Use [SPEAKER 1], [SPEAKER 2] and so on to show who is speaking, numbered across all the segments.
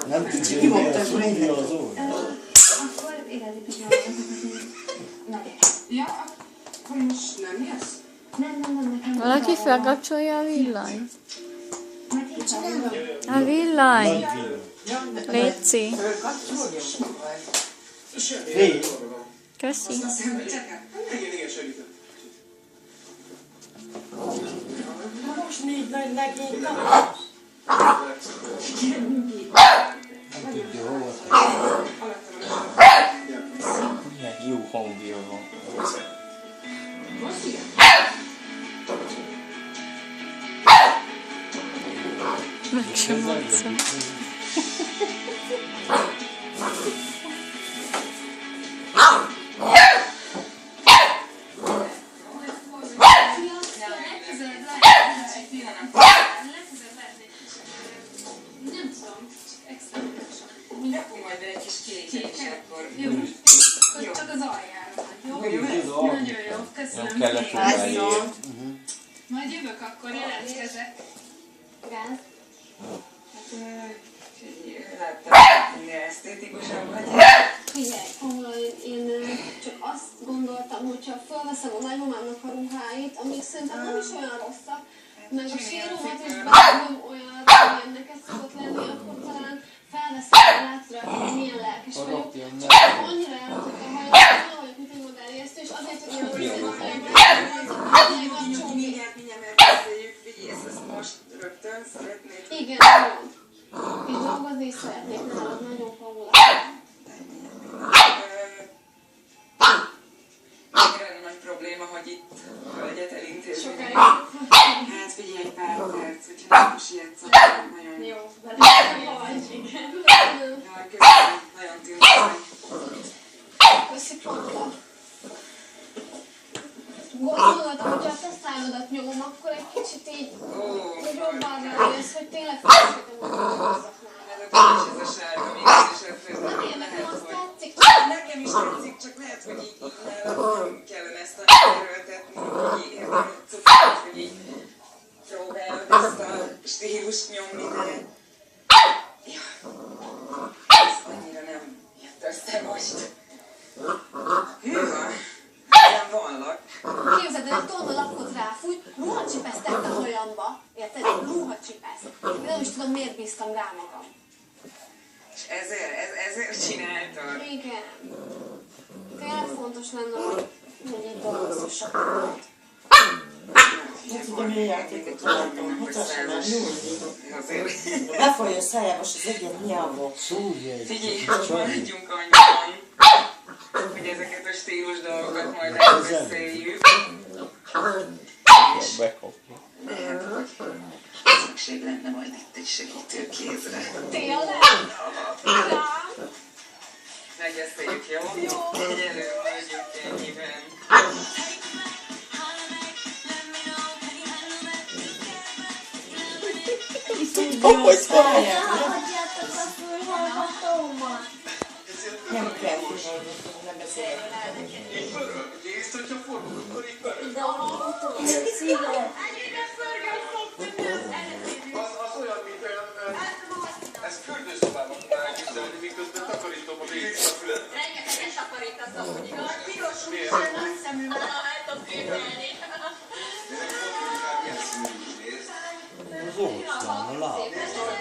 [SPEAKER 1] Nem tudja, hogy mi a Szófia az óra.
[SPEAKER 2] Akkor igazi pizsámat.
[SPEAKER 3] Ja, akkor most nem jössz?
[SPEAKER 2] Nem, nekem.
[SPEAKER 4] Valaki felkapcsolja a villanyt?
[SPEAKER 2] Majd hívtam.
[SPEAKER 4] A villany!
[SPEAKER 1] Nagy villany.
[SPEAKER 4] Léci!
[SPEAKER 1] Ré.
[SPEAKER 4] Köszi!
[SPEAKER 3] Igen, segítek.
[SPEAKER 5] Most négy nagy legény
[SPEAKER 1] Nem tudja, hova
[SPEAKER 6] Milyen jó hangja van.
[SPEAKER 3] Most igen?
[SPEAKER 4] Meg sem mondszom.
[SPEAKER 3] Majd egy kis kék, és akkor...
[SPEAKER 2] Jó. Csak az aljára. Jó?
[SPEAKER 1] Nagyon
[SPEAKER 2] jó. Köszönöm.
[SPEAKER 6] Nem kellett próbálni.
[SPEAKER 2] Majd jövök, akkor jelentkezek. Gáz.
[SPEAKER 3] Láttam, minél esztétikusabb vagy.
[SPEAKER 2] Figyelj, komolyan én csak azt gondoltam, hogyha fölveszem a nagymamámnak a ruháit, amik szerintem nem is olyan rosszak, meg a síromat is beadom olyan, amilyen neked szokott lenni, akkor talán felveszem, hogy látod rá, hogy milyen lelkes vagyok. Csak annyira elmondtam, hogy olyan vagyok, mint egy modelljesztő, és azért tudja, hogy
[SPEAKER 3] Mindjárt, mert beszéljük, figyelj, ezt most rögtön szeretnéd.
[SPEAKER 2] igen, nagyon. És dolgozni is szeretnék nálad, nagyon Paula.
[SPEAKER 3] Nagyon nagy probléma, hogy itt hölgyet elintézni.
[SPEAKER 2] Sokáig.
[SPEAKER 3] Hát figyelj, egy pár perc, hogyha nem sietsz, akkor nagyon jó.
[SPEAKER 2] Jó, bele vagy, igen.
[SPEAKER 3] Jaj, köszönöm, nagyon tűnhető.
[SPEAKER 2] Köszi, Paula. Gondoltam, hogyha a tesztályodat nyomom, akkor egy kicsit így jobban rájössz, hogy tényleg felségetem, hogy dolgozzak nálad.
[SPEAKER 3] Ez a sárga még is elfőzve.
[SPEAKER 2] Nem én, nekem azt tetszik.
[SPEAKER 3] Nekem is tetszik, csak lehet, hogy így nálad nem kellene ezt a erőltetni, hogy így cukrot, hogy így próbálod ezt a stílust nyomni, de... Ja, ez annyira nem jött össze most. Hűha, nem vallak.
[SPEAKER 2] Képzeld, egy tonna lakot ráfújt, ruhacsipesztett a hajamba. Érted? Ruhacsipeszt. Én nem is tudom, miért bíztam rá magam.
[SPEAKER 3] És ezért csináltad?
[SPEAKER 2] Igen. Tényleg fontos lenne, hogy így dolgozhassak magad.
[SPEAKER 5] Hát ugye milyen játékot láttam, mutassam el,
[SPEAKER 3] Azért.
[SPEAKER 5] befolyja a szájába, és az egyet nyelvok.
[SPEAKER 1] Szúrja egy
[SPEAKER 3] Figyelj,
[SPEAKER 1] kicsit
[SPEAKER 3] maradjunk annyiban, hogy ezeket a stílus dolgokat majd elbeszéljük.
[SPEAKER 6] Bekapja.
[SPEAKER 3] De hát, hogy szükség lenne majd itt egy segítő kézre.
[SPEAKER 2] Tényleg? Rám?
[SPEAKER 3] Megbeszéljük, jó? Egyelőre maradjunk ennyiben.
[SPEAKER 5] Tudja a szájába.
[SPEAKER 2] Hagyjátok a fülhallgatómat.
[SPEAKER 5] Nem kell figyelni, nem beszélek.
[SPEAKER 7] Nézd, hogyha fordul, akkor így pörög.
[SPEAKER 2] De a hallgatómat. Szívem.
[SPEAKER 7] Az olyan, mint olyan... Ezt fürdőszobában tudnál elképzelni, miközben takarítom a végig a fület.
[SPEAKER 2] Rengeteget takarítasz, ahogy igaz. Piros úr, nagy szemű van, el tudom képzelni.
[SPEAKER 7] Ezek fordulkál milyen színű is nézd.
[SPEAKER 1] az orcán, a láb.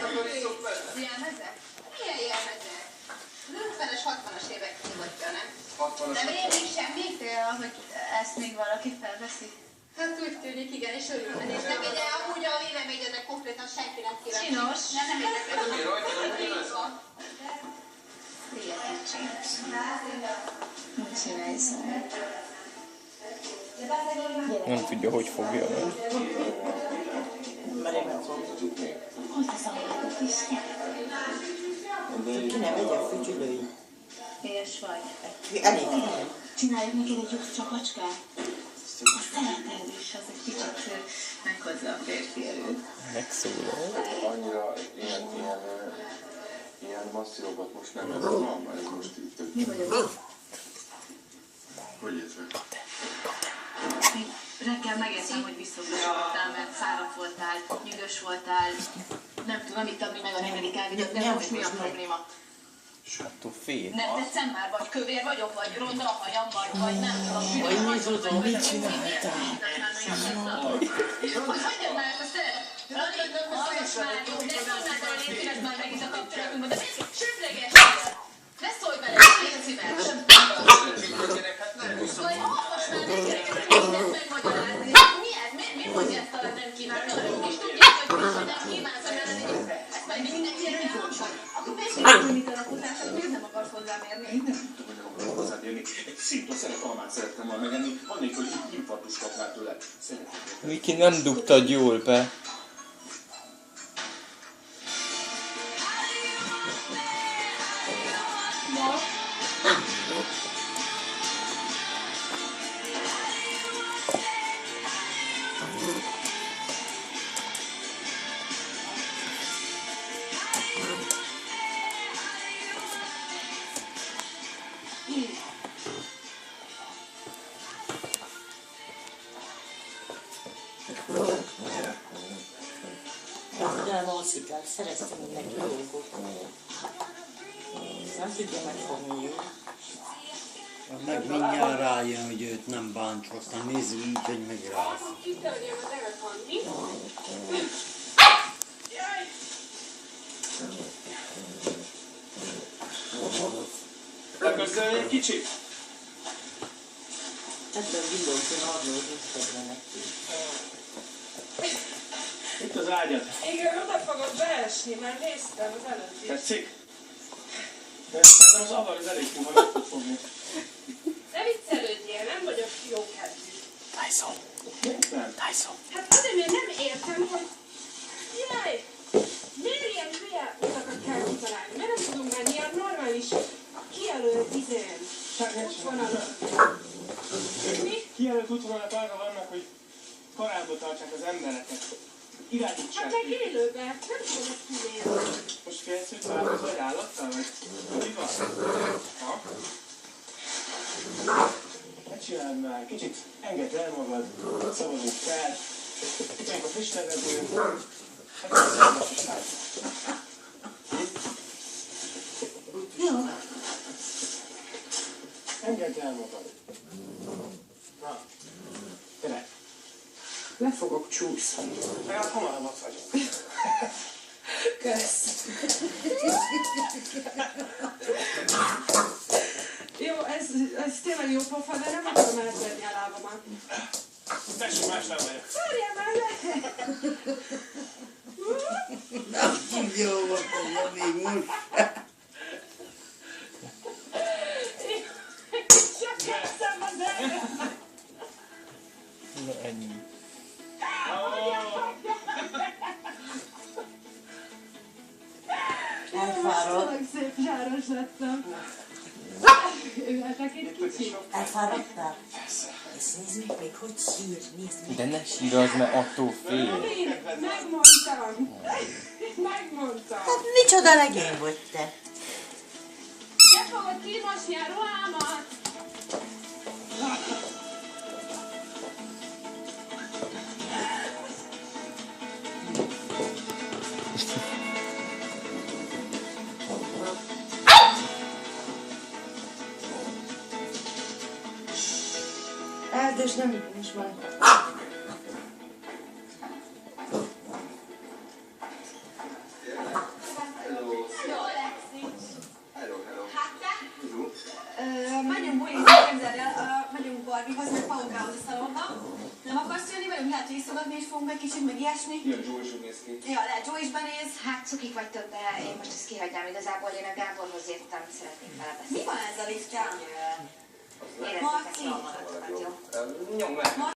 [SPEAKER 7] Takarítok vele?
[SPEAKER 2] Élmezek? Milyen élmezek? Az 50-es, 60-as évek nyugodtan, nem?
[SPEAKER 7] 60-as.
[SPEAKER 2] Nem rémlik semmit, hogy ezt még valaki felveszi? Hát úgy tűnik, igen, és örülne. És nem egy, amúgy a véleményednek konkrétan senki nem kíváncsi. Csinos. Nem érdekel.
[SPEAKER 7] Mi rajta nem ugyanez?
[SPEAKER 2] Mit csinálj szóval?
[SPEAKER 6] Nem tudja, hogy fogja le.
[SPEAKER 5] Mert én meg fogom tudni.
[SPEAKER 2] Hozd a szalagát is.
[SPEAKER 5] Ki nem vegye a fütyülői.
[SPEAKER 2] Éhes vagy.
[SPEAKER 5] Elég.
[SPEAKER 2] Csináljuk neked egy jó csapacskát. A szereted is, az egy kicsit meghozza a férfi erőt.
[SPEAKER 6] Megszólal.
[SPEAKER 7] Annyira ilyen masszírokat most nem tudom, ez most így tök.
[SPEAKER 2] Mi vagyok?
[SPEAKER 7] Hogy értve?
[SPEAKER 2] Reggel megértem, hogy visszautasítottál, mert fáradt voltál, nyűgös voltál.
[SPEAKER 8] Nem tudom itt adni meg a negyedik elvigyat, de most mi a probléma?
[SPEAKER 6] Attól fél.
[SPEAKER 8] Nem tetszem már, vagy kövér vagyok, vagy ronda a hajam, vagy nem tudom, hülye
[SPEAKER 5] Vagy
[SPEAKER 8] vagyok,
[SPEAKER 5] mit tudom,
[SPEAKER 8] vagy
[SPEAKER 5] mit csináltál?
[SPEAKER 8] Hogy hagyjad már ezt a szeret? Hallgass már, jó, ne szólj már bele, légy szíves már megint a kapcsolatunkban, de söpregessél! Ne szólj bele, légy szíves! Vagy hallgass már, ne kerekedj, mindent megmagyarázni. Mi ez? Miért mondja ezt a nem kívántalanul? És tudják, hogy nem kívánsz, mert ezt majd mindenkinek elmondod? Akkor persze, mit alakotás, hogy miért nem akarsz hozzámérni?
[SPEAKER 7] Én nem tudom, hogy hozzámérni. Egy szintó almát szerettem volna megenni, annélkül, hogy infarktus kapnál tőle. Szeretném.
[SPEAKER 6] Viki nem dugtad jól be.
[SPEAKER 5] Nem alszik el, szereztem neki dolgot. Nem tudja megfogni, jó?
[SPEAKER 1] Meg mindjárt rájön, hogy őt nem bántsa, aztán nézzük így, hogy megráz.
[SPEAKER 7] Legközelebb egy kicsit.
[SPEAKER 5] Ebben villogjon arról, hogy összedve neki.
[SPEAKER 7] Itt az ágyad.
[SPEAKER 3] Igen, oda fogok beesni, már néztem az előtt is.
[SPEAKER 7] Tetszik? De szerintem az avar az elég puha, meg tud fogni.
[SPEAKER 3] Ne viccelődjél, nem vagyok jó kedvű.
[SPEAKER 6] Tyson.
[SPEAKER 7] Nem.
[SPEAKER 6] Tyson.
[SPEAKER 3] Hát azért, mert nem értem, hogy... Jaj! Miért ilyen hülye utakat kell kitalálni? Miért nem tudunk menni ilyen normális, kijelölt izén? Útvonalon. Mi?
[SPEAKER 7] Kijelölt útvonalak arra vannak, hogy karádba tartsák az embereket. Irányítsák
[SPEAKER 3] Hát meg
[SPEAKER 7] őket.
[SPEAKER 3] élőben, nem tudom ezt kinézni.
[SPEAKER 7] Most félsz, hogy találkozol egy állattal, vagy mi van? Ha? Ne csináld már, kicsit engedd el magad, szabadulj fel, még a friss levegő, hát ez a kis lány.
[SPEAKER 5] Jó.
[SPEAKER 7] Engedd el magad. Na, gyere.
[SPEAKER 5] Le fogok csúszni.
[SPEAKER 7] Legalább hamarabb ott vagyok.
[SPEAKER 3] Kösz. Jó, ez tényleg jó pofa, de nem akarom eltörni a lábamat.
[SPEAKER 7] Tessék, más nem vagyok.
[SPEAKER 3] Szárjál már le!
[SPEAKER 1] Nem jó volt, hogy még most.
[SPEAKER 3] Csak kezdtem az előtt!
[SPEAKER 6] Na ennyi.
[SPEAKER 5] Elfáradt.
[SPEAKER 3] Tényleg szép zsáros lettem. Ülhetek egy kicsit?
[SPEAKER 5] Elfáradtál? És nézd meg még, hogy sír, nézd meg.
[SPEAKER 6] De ne sírozz, mert attól fél.
[SPEAKER 3] Robin, megmondtam! Megmondtam!
[SPEAKER 5] Hát micsoda legény vagy te?
[SPEAKER 3] De fogod kimosni a ruhámat!
[SPEAKER 5] Eldös, nem most már.
[SPEAKER 2] Jó, Alexi.
[SPEAKER 7] Hello, hello.
[SPEAKER 2] Hát te? Megyünk bulizni, képzeld el, megyünk Barbihoz, meg Paukához a szalomba. Nem akarsz jönni velünk? Lehet, hogy iszogatni is fogunk egy kicsit, meg ilyesmi.
[SPEAKER 7] Ilyen Joe is úgy néz ki.
[SPEAKER 2] Ja, lehet, Joe is benéz.
[SPEAKER 8] Hát cukik vagytok, de én most ezt kihagyjám. Igazából én a Gáborhoz jöttem, szeretnék vele beszélni.
[SPEAKER 2] Mi van ezzel is, Csán?
[SPEAKER 8] Érezzétek
[SPEAKER 2] Marci.
[SPEAKER 8] jól magatokat, jó?
[SPEAKER 7] Nyomd meg!